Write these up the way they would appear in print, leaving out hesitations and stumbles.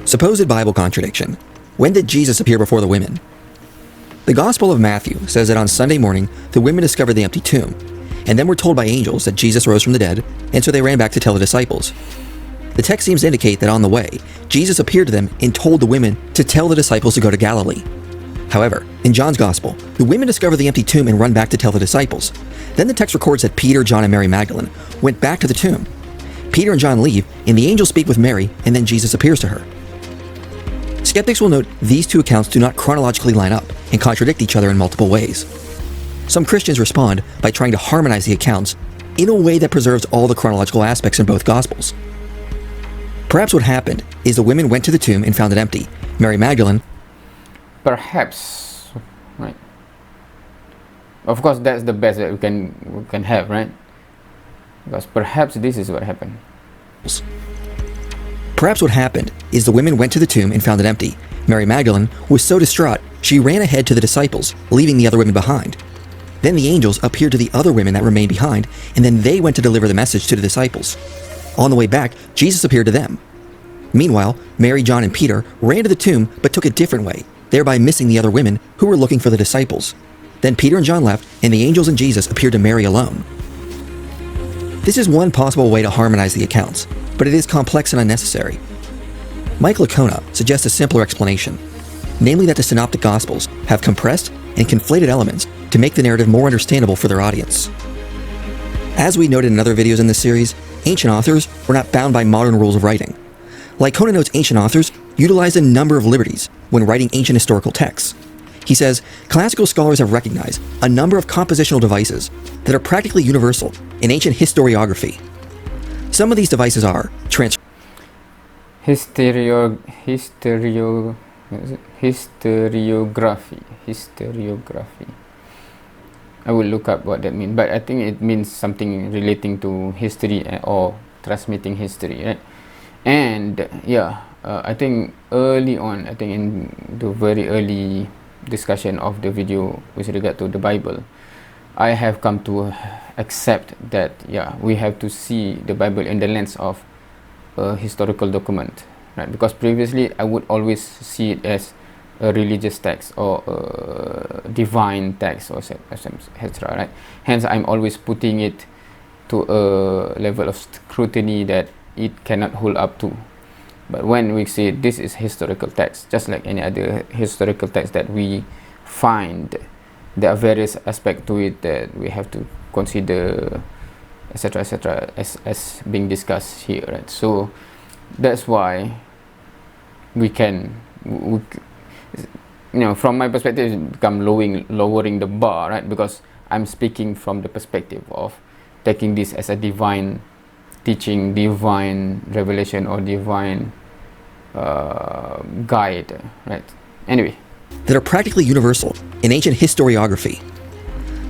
Supposed Bible contradiction. When did Jesus appear before the women? The Gospel of Matthew says that on Sunday morning, the women discovered the empty tomb, and then were told by angels that Jesus rose from the dead, and so they ran back to tell the disciples. The text seems to indicate that on the way, Jesus appeared to them and told the women to tell the disciples to go to Galilee. However, in John's Gospel, the women discover the empty tomb and run back to tell the disciples. Then the text records that Peter, John, and Mary Magdalene went back to the tomb. Peter and John leave, and the angels speak with Mary, and then Jesus appears to her. Skeptics will note these two accounts do not chronologically line up and contradict each other in multiple ways. Some Christians respond by trying to harmonize the accounts in a way that preserves all the chronological aspects in both Gospels. Perhaps what happened is the women went to the tomb and found it empty. Mary Magdalene, perhaps, right? Of course, that's the best that we can have, right? Because perhaps this is what happened. Perhaps what happened is the women went to the tomb and found it empty. Mary Magdalene was so distraught, she ran ahead to the disciples, leaving the other women behind. Then the angels appeared to the other women that remained behind, and then they went to deliver the message to the disciples. On the way back, Jesus appeared to them. Meanwhile, Mary, John, and Peter ran to the tomb but took a different way, thereby missing the other women who were looking for the disciples. Then Peter and John left, and the angels and Jesus appeared to Mary alone. This is one possible way to harmonize the accounts, but it is complex and unnecessary. Mike Licona suggests a simpler explanation, namely that the Synoptic Gospels have compressed and conflated elements to make the narrative more understandable for their audience. As we noted in other videos in this series, ancient authors were not bound by modern rules of writing. Licona notes ancient authors utilized a number of liberties when writing ancient historical texts. He says, classical scholars have recognized a number of compositional devices that are practically universal in ancient historiography. Some of these devices are historiography. I will look up what that means, but I think it means something relating to history or transmitting history, right? And I think early on, I think in the very early discussion of the video with regard to the Bible, I have come to accept that we have to see the Bible in the lens of a historical document, right? Because previously I would always see it as a religious text or a divine text or etc., right? Hence I'm always putting it to a level of scrutiny that it cannot hold up to. But when we say this is historical text, just like any other historical text that we find, there are various aspects to it that we have to consider, etc., as being discussed here, right? So that's why we from my perspective, it become lowering the bar, right? Because I'm speaking from the perspective of taking this as a divine teaching, divine revelation, or divine guide, right? Anyway, that are practically universal in ancient historiography.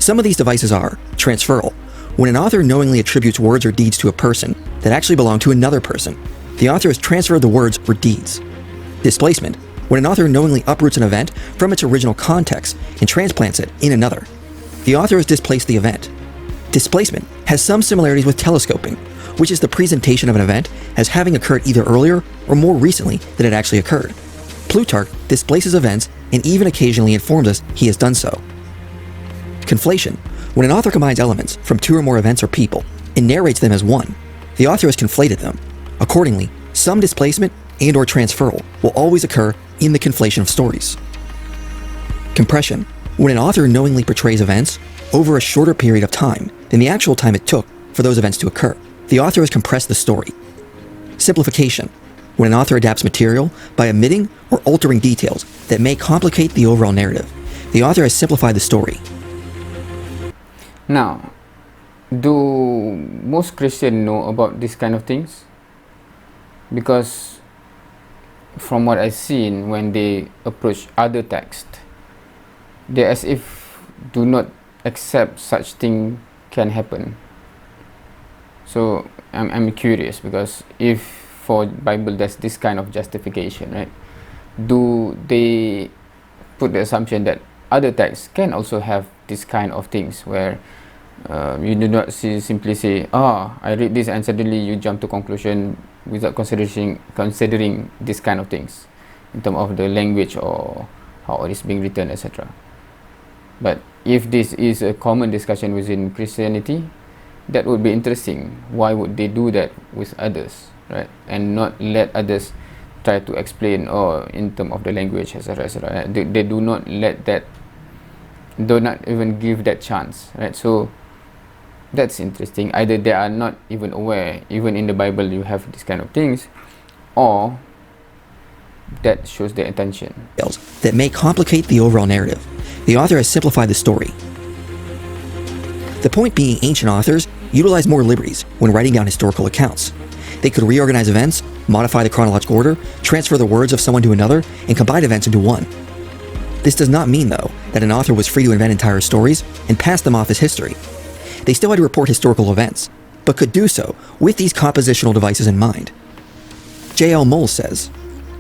Some of these devices are transferal, when an author knowingly attributes words or deeds to a person that actually belong to another person. The author has transferred the words or deeds. Displacement, when an author knowingly uproots an event from its original context and transplants it in another. The author has displaced the event. Displacement has some similarities with telescoping, which is the presentation of an event as having occurred either earlier or more recently than it actually occurred. Plutarch displaces events and even occasionally informs us he has done so. Conflation, when an author combines elements from two or more events or people and narrates them as one, the author has conflated them. Accordingly, some displacement and or transferal will always occur in the conflation of stories. Compression, when an author knowingly portrays events over a shorter period of time than the actual time it took for those events to occur. The author has compressed the story. Simplification, when an author adapts material by omitting or altering details that may complicate the overall narrative. The author has simplified the story. Now, do most Christians know about these kind of things? Because from what I've seen, when they approach other texts, they as if do not accept such thing can happen. So I'm curious, because if for Bible there's this kind of justification, right? Do they put the assumption that other texts can also have this kind of things where you do not simply say, I read this and suddenly you jump to conclusion without considering this kind of things in terms of the language or how it is being written, etc. But if this is a common discussion within Christianity, that would be interesting. Why would they do that with others, right? And not let others try to explain, or in terms of the language, etc., etc. They do not let that, do not even give that chance, right? So that's interesting. Either they are not even aware, even in the Bible you have this kind of things, or that shows their intention. That may complicate the overall narrative. The author has simplified the story. The point being, ancient authors utilized more liberties when writing down historical accounts. They could reorganize events, modify the chronological order, transfer the words of someone to another, and combine events into one. This does not mean, though, that an author was free to invent entire stories and pass them off as history. They still had to report historical events, but could do so with these compositional devices in mind. J.L. Moll says,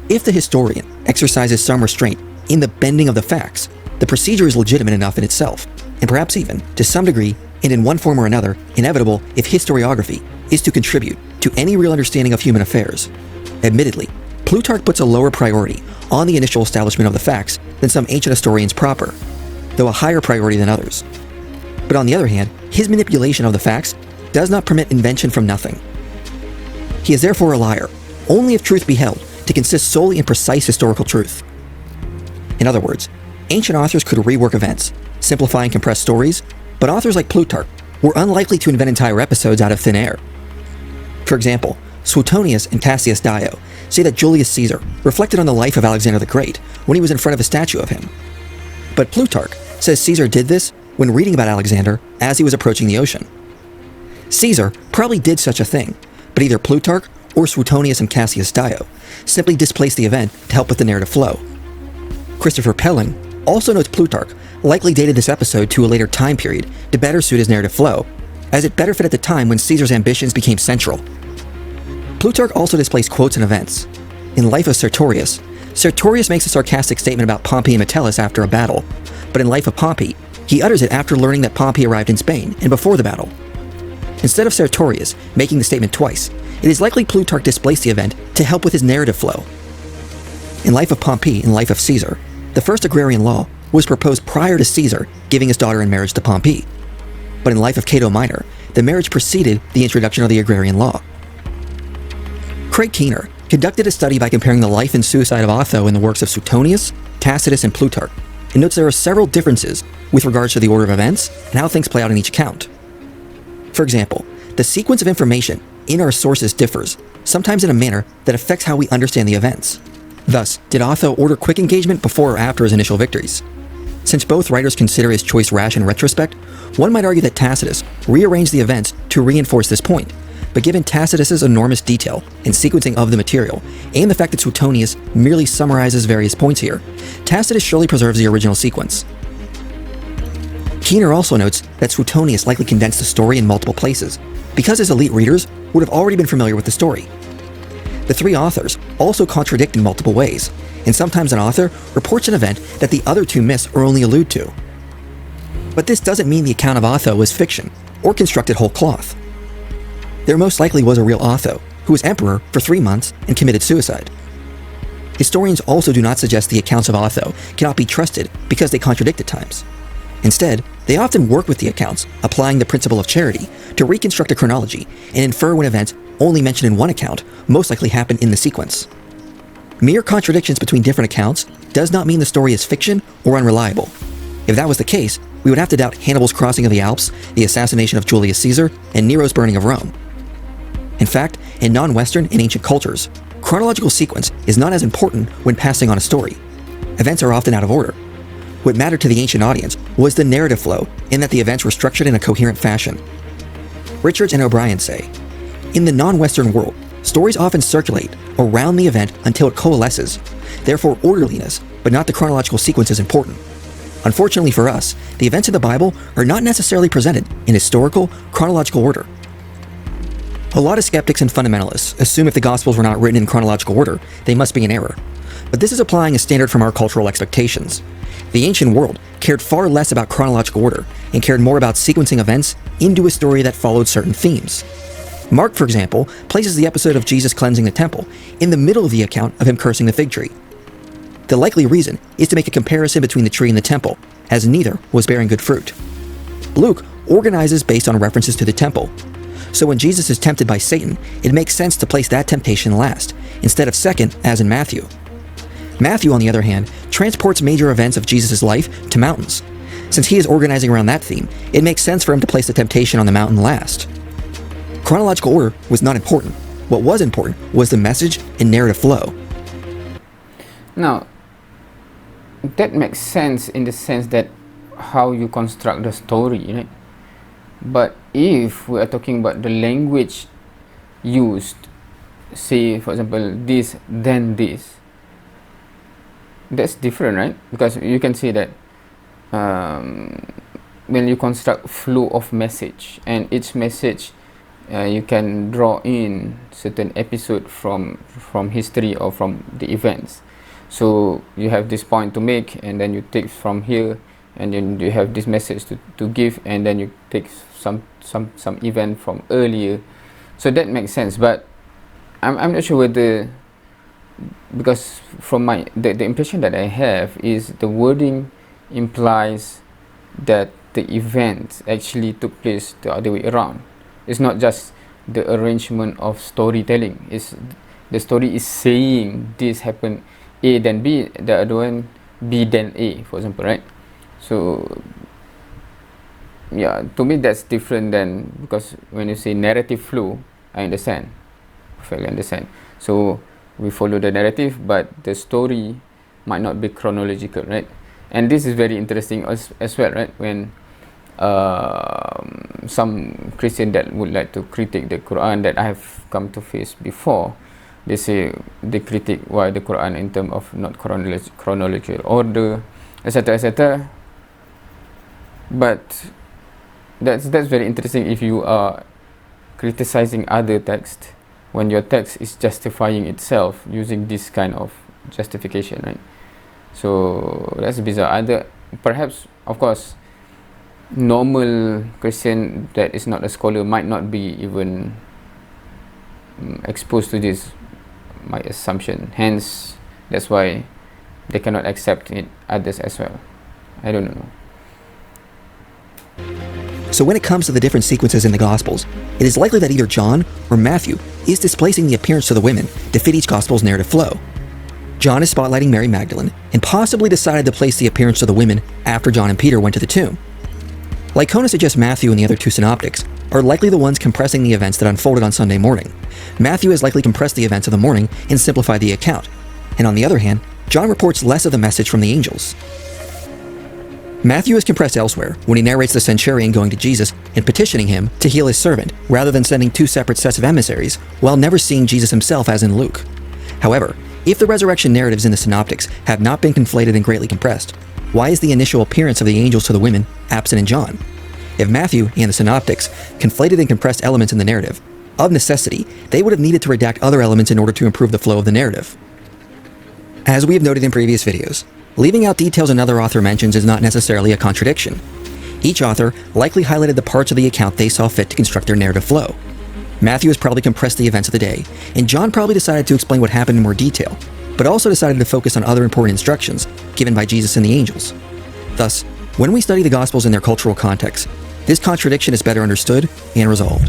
if the historian exercises some restraint in the bending of the facts, the procedure is legitimate enough in itself, and perhaps even, to some degree, and in one form or another, inevitable if historiography is to contribute to any real understanding of human affairs. Admittedly, Plutarch puts a lower priority on the initial establishment of the facts than some ancient historians proper, though a higher priority than others. But on the other hand, his manipulation of the facts does not permit invention from nothing. He is therefore a liar, only if truth be held to consist solely in precise historical truth. In other words, ancient authors could rework events, simplify and compress stories, but authors like Plutarch were unlikely to invent entire episodes out of thin air. For example, Suetonius and Cassius Dio say that Julius Caesar reflected on the life of Alexander the Great when he was in front of a statue of him. But Plutarch says Caesar did this when reading about Alexander as he was approaching the ocean. Caesar probably did such a thing, but either Plutarch or Suetonius and Cassius Dio simply displaced the event to help with the narrative flow. Christopher Pelling also notes Plutarch likely dated this episode to a later time period to better suit his narrative flow, as it better fit at the time when Caesar's ambitions became central. Plutarch also displays quotes and events. In Life of Sertorius, Sertorius makes a sarcastic statement about Pompey and Metellus after a battle, but in Life of Pompey, he utters it after learning that Pompey arrived in Spain and before the battle. Instead of Sertorius making the statement twice, it is likely Plutarch displaced the event to help with his narrative flow. In Life of Pompey and Life of Caesar, the first agrarian law was proposed prior to Caesar giving his daughter in marriage to Pompey. But in Life of Cato Minor, the marriage preceded the introduction of the agrarian law. Craig Keener conducted a study by comparing the life and suicide of Otho in the works of Suetonius, Tacitus, and Plutarch, and notes there are several differences with regards to the order of events and how things play out in each account. For example, the sequence of information in our sources differs, sometimes in a manner that affects how we understand the events. Thus, did Otho order quick engagement before or after his initial victories? Since both writers consider his choice rash in retrospect, one might argue that Tacitus rearranged the events to reinforce this point, but given Tacitus's enormous detail and sequencing of the material, and the fact that Suetonius merely summarizes various points here, Tacitus surely preserves the original sequence. Keener also notes that Suetonius likely condensed the story in multiple places, because his elite readers would have already been familiar with the story. The three authors also contradict in multiple ways, and sometimes an author reports an event that the other two miss or only allude to. But this doesn't mean the account of Otho was fiction, or constructed whole cloth. There most likely was a real Otho, who was emperor for 3 months and committed suicide. Historians also do not suggest the accounts of Otho cannot be trusted because they contradict at times. Instead, they often work with the accounts, applying the principle of charity to reconstruct a chronology and infer when events only mentioned in one account most likely happen in the sequence. Mere contradictions between different accounts does not mean the story is fiction or unreliable. If that was the case, we would have to doubt Hannibal's crossing of the Alps, the assassination of Julius Caesar, and Nero's burning of Rome. In fact, in non-Western and ancient cultures, chronological sequence is not as important when passing on a story. Events are often out of order. What mattered to the ancient audience was the narrative flow, in that the events were structured in a coherent fashion. Richards and O'Brien say, in the non-Western world, stories often circulate around the event until it coalesces. Therefore, orderliness, but not the chronological sequence, is important. Unfortunately for us, the events of the Bible are not necessarily presented in historical, chronological order. A lot of skeptics and fundamentalists assume if the Gospels were not written in chronological order, they must be in error. But this is applying a standard from our cultural expectations. The ancient world cared far less about chronological order and cared more about sequencing events into a story that followed certain themes. Mark, for example, places the episode of Jesus cleansing the temple in the middle of the account of him cursing the fig tree. The likely reason is to make a comparison between the tree and the temple, as neither was bearing good fruit. Luke organizes based on references to the temple. So when Jesus is tempted by Satan, it makes sense to place that temptation last, instead of second, as in Matthew. Matthew, on the other hand, transports major events of Jesus' life to mountains. Since he is organizing around that theme, it makes sense for him to place the temptation on the mountain last. Chronological order was not important. What was important was the message and narrative flow. Now, that makes sense in the sense that how you construct the story, right? But if we are talking about the language used, say for example this then this, that's different, right? Because you can see that when you construct flow of message, and each message you can draw in certain episode from history or from the events. So you have this point to make, and then you take from here, and then you have this message to give, and then you take some event from earlier. So that makes sense. But I'm not sure whether, because from the impression that I have is the wording implies that the event actually took place the other way around. It's not just the arrangement of storytelling. It's the story is saying this happened A then B, the other one B then A, for example, right? So yeah, to me that's different than, because when you say narrative flow, I understand, fairly understand. So we follow the narrative, but the story might not be chronological, right? And this is very interesting as well, right? When some Christian that would like to critique the Quran that I have come to face before, they say they critique why the Quran in terms of not chronological order, etc., etc. But that's very interesting if you are criticizing other text when your text is justifying itself using this kind of justification, right? So that's bizarre. Perhaps, of course, normal Christian that is not a scholar might not be even exposed to this, my assumption. Hence, that's why they cannot accept it, others as well. I don't know. So when it comes to the different sequences in the Gospels, it is likely that either John or Matthew is displacing the appearance to the women to fit each Gospel's narrative flow. John is spotlighting Mary Magdalene and possibly decided to place the appearance to the women after John and Peter went to the tomb. Lycona suggests Matthew and the other two synoptics are likely the ones compressing the events that unfolded on Sunday morning. Matthew has likely compressed the events of the morning and simplified the account. And on the other hand, John reports less of the message from the angels. Matthew is compressed elsewhere when he narrates the centurion going to Jesus and petitioning him to heal his servant, rather than sending two separate sets of emissaries, while never seeing Jesus himself as in Luke. However, if the resurrection narratives in the synoptics have not been conflated and greatly compressed, why is the initial appearance of the angels to the women absent in John? If Matthew and the synoptics conflated and compressed elements in the narrative, of necessity, they would have needed to redact other elements in order to improve the flow of the narrative. As we have noted in previous videos, leaving out details another author mentions is not necessarily a contradiction. Each author likely highlighted the parts of the account they saw fit to construct their narrative flow. Matthew has probably compressed the events of the day, and John probably decided to explain what happened in more detail, but also decided to focus on other important instructions given by Jesus and the angels. Thus, when we study the Gospels in their cultural context, this contradiction is better understood and resolved.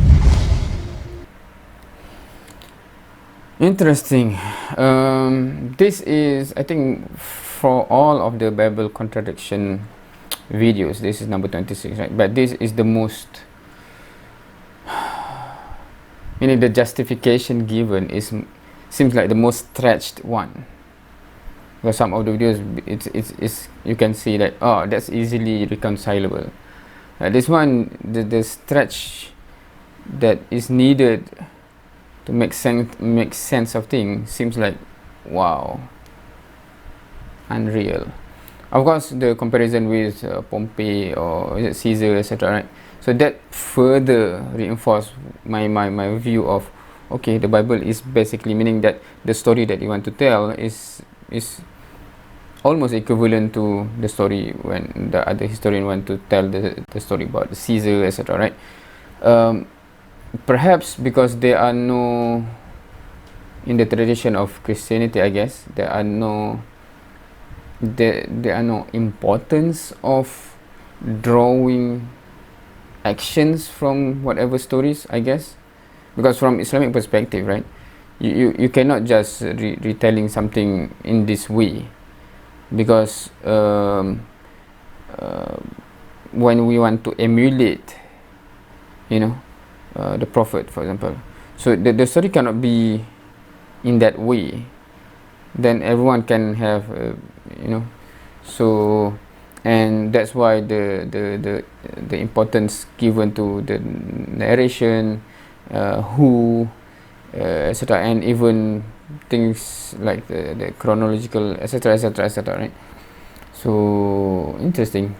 Interesting. This is, I think, for all of the Bible contradiction videos, this is number 26, right? But this is the most, meaning the justification given seems like the most stretched one. Because some of the videos, it's you can see that, oh, that's easily reconcilable. This one, the stretch that is needed to make sense of things seems like, wow, unreal. Of course, the comparison with Pompey or Caesar, etc., right? So that further reinforced my view of, okay, the Bible is basically meaning that the story that you want to tell is almost equivalent to the story when the other historian want to tell the story about Caesar, etc., right? perhaps because there are no, in the tradition of Christianity, I guess, there are no importance of drawing actions from whatever stories, I guess, because from Islamic perspective, right, you cannot just retelling something in this way, because when we want to emulate, the Prophet, for example, so the story cannot be in that way, then everyone can have, so, and that's why the importance given to the narration, who, etc., and even things like the chronological, etc., etc., etc., right? So interesting.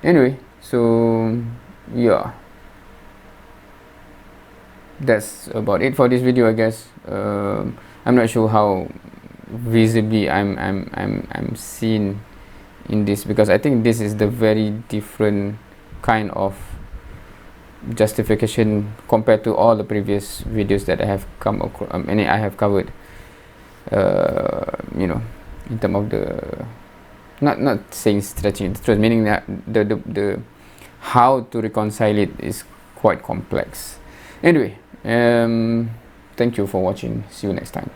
Anyway, so yeah, that's about it for this video, I guess. I'm not sure how visibly I'm seen in this, because I think this is the very different kind of justification compared to all the previous videos that I have come across, I have covered, in terms of the, not saying stretching the truth, meaning that the how to reconcile it is quite complex. Anyway, thank you for watching. See you next time.